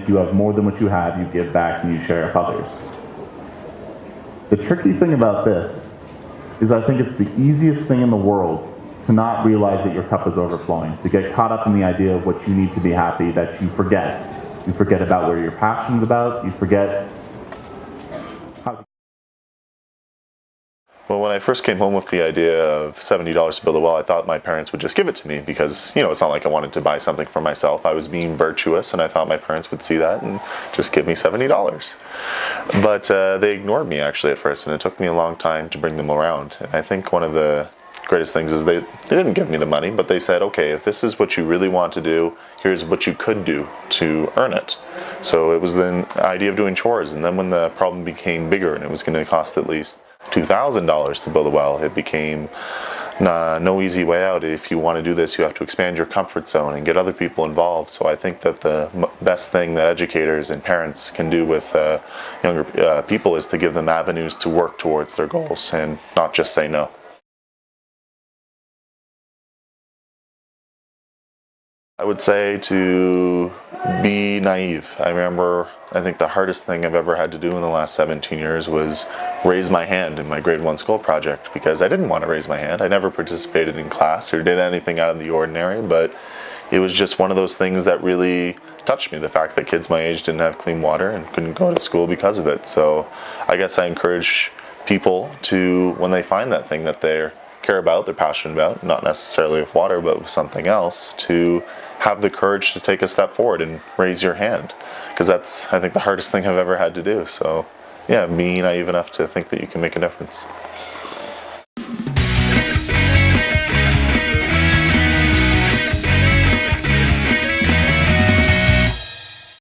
if you have more than what you have, you give back and you share with others. The tricky thing about this is I think it's the easiest thing in the world to not realize that your cup is overflowing, to get caught up in the idea of what you need to be happy, that you forget. You forget about what you're passionate about, you forget how. Well, when I first came home with the idea of $70 to build a well, I thought my parents would just give it to me because, it's not like I wanted to buy something for myself. I was being virtuous, and I thought my parents would see that and just give me $70. But they ignored me, actually, at first, and it took me a long time to bring them around. And I think one of the greatest things is they didn't give me the money, but they said, okay, if this is what you really want to do, here's what you could do to earn it. So it was the idea of doing chores, and then when the problem became bigger and it was going to cost at least $2,000 to build a well, it became no easy way out. If you want to do this, you have to expand your comfort zone and get other people involved. So I think that the best thing that educators and parents can do with younger people is to give them avenues to work towards their goals and not just say no. I would say to be naive. I think the hardest thing I've ever had to do in the last 17 years was raise my hand in my grade 1 school project because I didn't want to raise my hand. I never participated in class or did anything out of the ordinary, but it was just one of those things that really touched me, the fact that kids my age didn't have clean water and couldn't go to school because of it. So I guess I encourage people to, when they find that thing that they care about, they're passionate about, not necessarily with water, but with something else, to have the courage to take a step forward and raise your hand. Because that's, I think, the hardest thing I've ever had to do. So, yeah, be naive enough to think that you can make a difference.